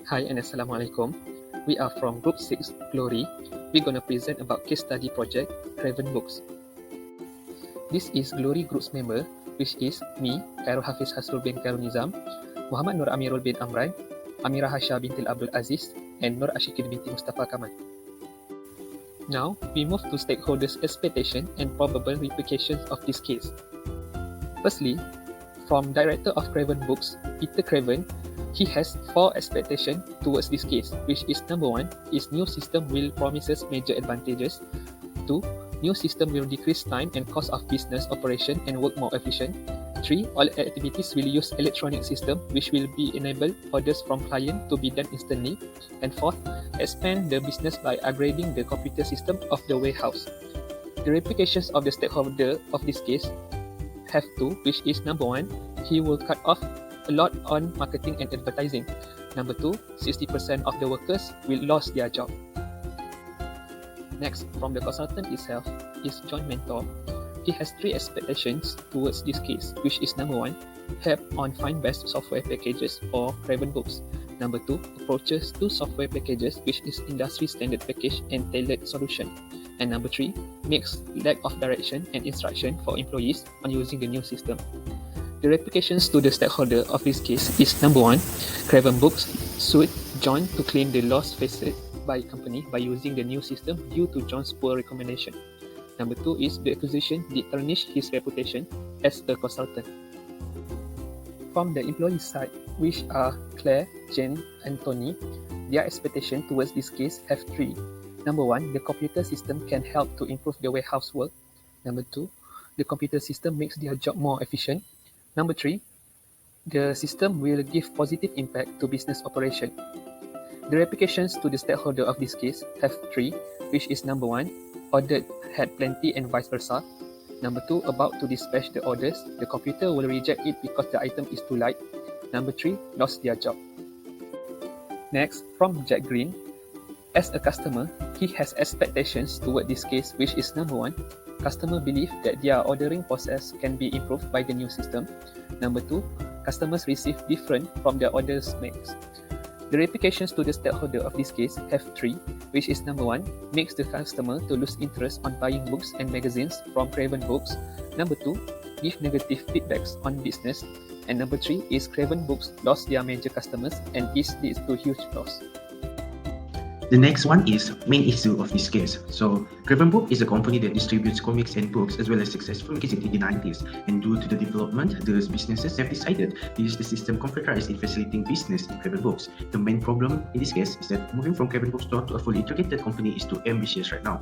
Hi and Assalamualaikum. We are from Group 6, Glory. We're going to present about case study project, Craven Books. This is Glory Group's member, which is me, Khairul Hafiz Hasrul bin Khairul Nizam, Muhammad Nur Amirul bin Amran, Amira Hasha binti Abdul Aziz, and Nur Ashikin binti Mustafa Kamal. Now, we move to stakeholders' expectation and probable replications of this case. Firstly, from Director of Craven Books, Peter Craven, he has 4 expectations towards this case, which is number 1, is new system will promises major advantages. 2, new system will decrease time and cost of business operation and work more efficient. 3, all activities will use electronic system, which will be enable orders from client to be done instantly. And 4th, expand the business by upgrading the computer system of the warehouse. The replications of the stakeholder of this case have 2, which is number 1, he will cut off a lot on marketing and advertising. Number 2, 60% of the workers will lose their job. Next, from the consultant itself, is John Mentor. He has 3 expectations towards this case, which is number 1, help on find best software packages for Craven Books. Number 2, approaches to software packages, which is industry standard package and tailored solution. And number 3, makes lack of direction and instruction for employees on using the new system. The replications to the stakeholder of this case is number 1, Craven Books sued John to claim the loss faced by company by using the new system due to John's poor recommendation. Number 2 is the accusation did tarnish his reputation as a consultant. From the employee side, which are Claire, Jane, and Tony, their expectation towards this case have 3. Number 1, the computer system can help to improve the warehouse work. Number 2, the computer system makes their job more efficient. Number 3, the system will give positive impact to business operation. The replications to the stakeholder of this case have 3, which is number 1, ordered had plenty and vice versa. Number 2, about to dispatch the orders, the computer will reject it because the item is too light. Number 3, lost their job. Next, from Jack Green, as a customer, he has expectations toward this case, which is number 1, customer believe that their ordering process can be improved by the new system. Number 2, customers receive different from their orders mix. The replications to the stakeholder of this case have 3, which is number 1, makes the customer to lose interest on buying books and magazines from Craven Books. Number 2, give negative feedbacks on business. And number 3 is Craven Books lost their major customers and this leads to huge loss. The next one is main issue of this case. So, Craven Book is a company that distributes comics and books as well as successful magazines in the 90s. And due to the development, those businesses have decided to use the system computerized in facilitating business in Craven Books. The main problem in this case is that moving from Craven Bookstore to a fully integrated company is too ambitious right now.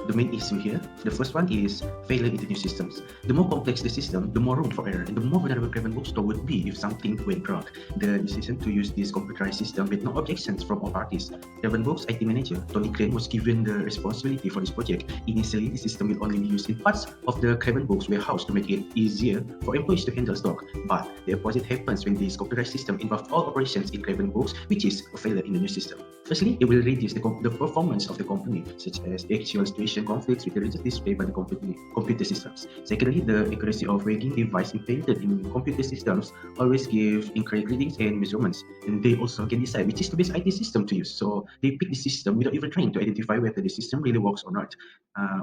The main issue here, the first one is failure in the new systems. The more complex the system, the more room for error, and the more vulnerable Craven Bookstore would be if something went wrong. The decision to use this computerized system with no objections from all parties. Craven Books IT manager Tony Crane was given the responsibility for this project. Initially, the system will only be used in parts of the Craven Books warehouse to make it easier for employees to handle stock. But the opposite happens when this computerized system involves all operations in Craven Books, which is a failure in the new system. Firstly, it will reduce the performance of the company, such as the actual situation conflicts with the results displayed by the computer systems. Secondly, the accuracy of weighing device implemented in computer systems always gives incorrect readings and measurements, and they also can decide which is the best IT system to use. So they pick the system without even trying to identify whether the system really works or not.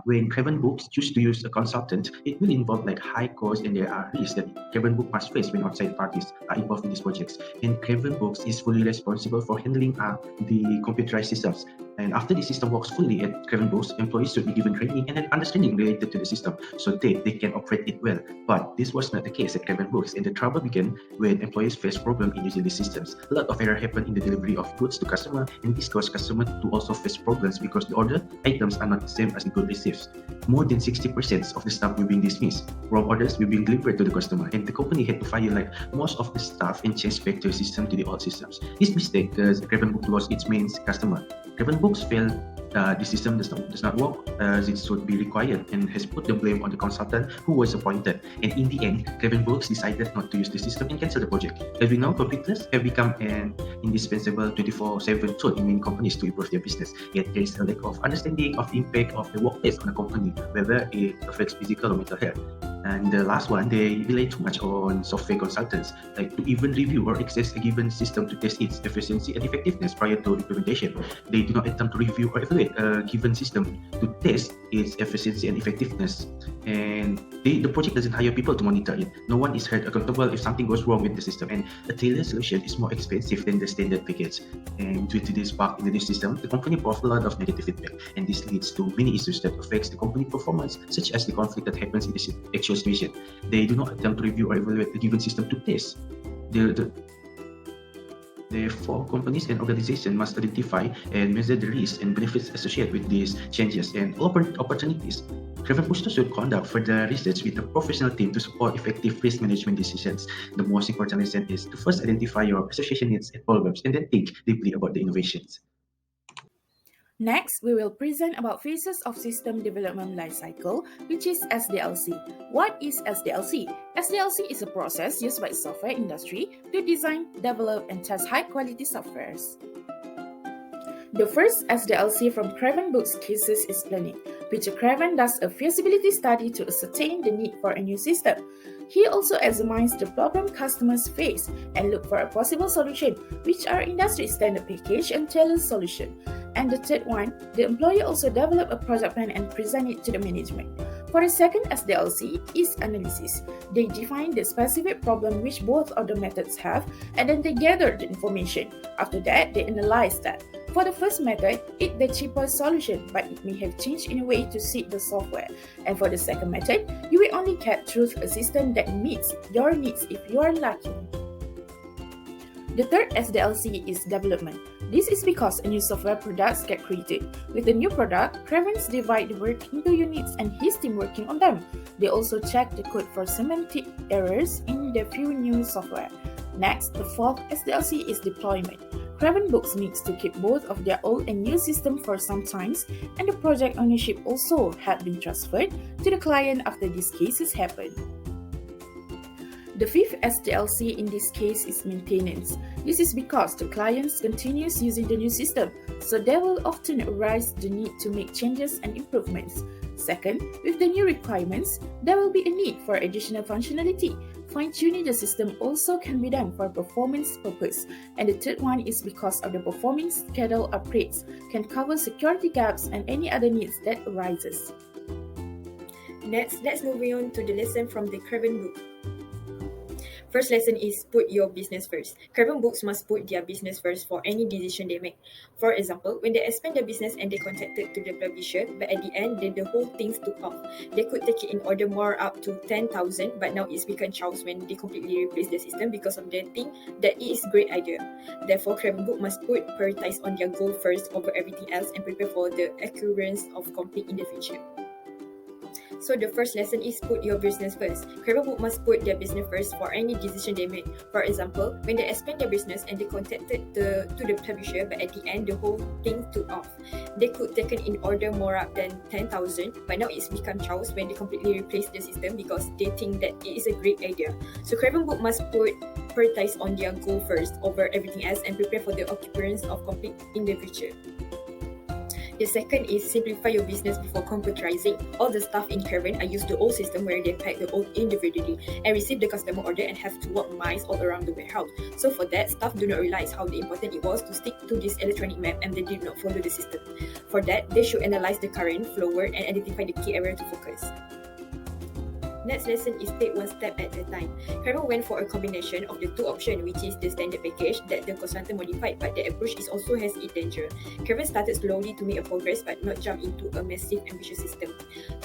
When Craven Books choose to use a consultant, it will involve like high cost, and there are risks that Craven Book must face when outside parties are involved in these projects. And Craven Books is fully responsible for handling the computerized systems. And after the system works fully at Craven Books, employees should be given training and an understanding related to the system so they can operate it well. But this was not the case at Craven Books, and the trouble began when employees faced problems in using the systems. A lot of error happened in the delivery of goods to customer, and this caused customer to also face problems because the order items are not the same as the good receives. More than 60% of the staff will be dismissed. Wrong orders will be delivered to the customer, and the company had to fire like most of the staff and change back the system to the old systems. This mistake because Craven Book lost its main customer. Craven Books failed. The system does not work as it should be required and has put the blame on the consultant who was appointed. And in the end, Craven Books decided not to use the system and cancel the project. As we know, computers have become an indispensable 24/7 tool in many companies to improve their business. Yet there is a lack of understanding of the impact of the workplace on a company, whether it affects physical or mental health. And the last one, they rely too much on software consultants, like to even review or access a given system to test its efficiency and effectiveness prior to implementation. They do not attempt to review or evaluate a given system to test its efficiency and effectiveness. And the project doesn't hire people to monitor it. No one is held accountable if something goes wrong with the system. And a tailored solution is more expensive than the standard package. And due to this bug in the new system, the company brought a lot of negative feedback, and this leads to many issues that affects the company performance, such as the conflict that happens in the actual situation. They do not attempt to review or evaluate a given system to test. The, Therefore, companies and organizations must identify and measure the risks and benefits associated with these changes and opportunities. Craven Booster should conduct further research with a professional team to support effective risk management decisions. The most important lesson is to first identify your association needs and problems and then think deeply about the innovations. Next, we will present about phases of system development lifecycle, which is SDLC. What is SDLC? SDLC is a process used by the software industry to design, develop, and test high-quality softwares. The first SDLC from Craven Books cases is planning, which Craven does a feasibility study to ascertain the need for a new system. He also examines the problem customers face and look for a possible solution, which are industry standard package and tailored solution. And the third one, the employer also develop a project plan and present it to the management. For the second SDLC is analysis. They define the specific problem which both of the methods have, and then they gather the information. After that, they analyze that. For the first method, it's the cheapest solution, but it may have changed in a way to suit the software. And for the second method, you will only get through a system that meets your needs if you are lucky. The third SDLC is development. This is because a new software products get created. With the new product, Cravens divide the work into units and his team working on them. They also check the code for semantic errors in the few new software. Next, the fourth SDLC is deployment. Craven Books needs to keep both of their old and new system for some times, and the project ownership also had been transferred to the client after these cases happened. The fifth SDLC in this case is maintenance. This is because the clients continues using the new system, so there will often arise the need to make changes and improvements. Second, with the new requirements, there will be a need for additional functionality. Fine-tuning the system also can be done for performance purpose. And the third one is because of the performance schedule upgrades can cover security gaps and any other needs that arises. Next, let's move on to the lesson from the Craven book. First lesson is put your business first. Craven Books must put their business first for any decision they make. For example, when they expand their business and they contacted to the publisher, but at the end, the whole thing took off. They could take it in order more up to 10,000, but now it's become chaos when they completely replace the system because of their thing that it is a great idea. Therefore, Craven Book must prioritize on their goal first over everything else and prepare for the occurrence of conflict in the future. So the first lesson is put your business first. Craven Book must put their business first for any decision they make. For example, when they expand their business and they contacted to the publisher, but at the end the whole thing took off. They could take in order more up than 10,000, but now it's become chaos when they completely replace the system because they think that it is a great idea. So Craven Book must prioritize on their goal first over everything else and prepare for the occurrence of conflict in the future. The second is simplify your business before computerizing. All the staff in Craven are used to old system where they pack the old individually and receive the customer order and have to walk miles all around the warehouse. So for that, staff do not realize how important it was to stick to this electronic map and they did not follow the system. For that, they should analyze the current flow and identify the key area to focus. Next lesson is take one step at a time. Craven went for a combination of the two options, which is the standard package that the consultant modified, but the approach also has its danger. Craven started slowly to make a progress but not jump into a massive ambitious system.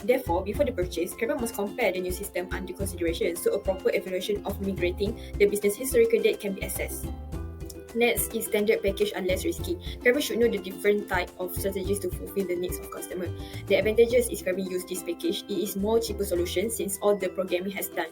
Therefore, before the purchase, Craven must compare the new system under consideration so a proper evaluation of migrating the business historical data can be assessed. Next is standard package are less risky. Craven should know the different type of strategies to fulfill the needs of customer. The advantages is Craven use this package. It is more cheaper solution since all the programming has done.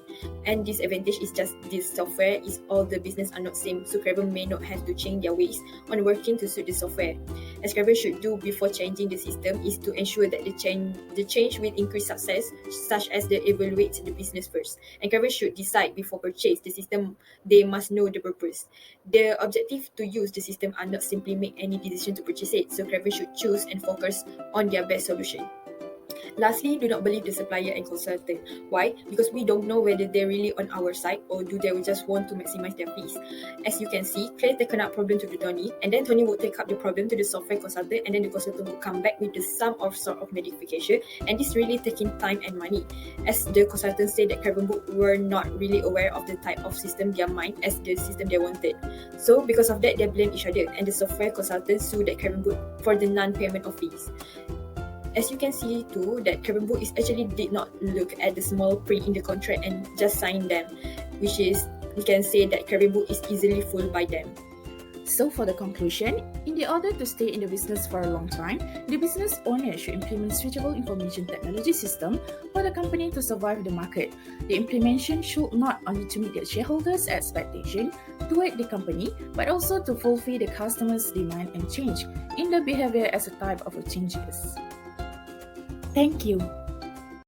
And disadvantage is just this software is all the business are not same, so Craven may not have to change their ways on working to suit the software. As Craven should do before changing the system is to ensure that the change will increase success, such as they evaluate the business first. And Craven should decide before purchase the system. They must know the purpose. The objective to use the system are not simply make any decision to purchase it, so Craven should choose and focus on their best solution. Lastly, do not believe the supplier and consultant. Why? Because we don't know whether they're really on our side or do they just want to maximize their fees. As you can see, Claire taken up problem to the Tony, and then Tony would take up the problem to the software consultant, and then the consultant would come back with the some of sort of modification, and this really taking time and money. As the consultant said that Craven Book were not really aware of the type of system they mind as the system they wanted. So because of that, they blame each other, and the software consultant sued that Craven Book for the non-payment of fees. As you can see too, that Craven Book is actually did not look at the small print in the contract and just sign them, which is, we can say that Craven Book is easily fooled by them. So for the conclusion, in the order to stay in the business for a long time, the business owner should implement suitable information technology system for the company to survive the market. The implementation should not only to meet the shareholders' expectation toward the company, but also to fulfill the customers' demand and change in the behavior as a type of changes. Thank you.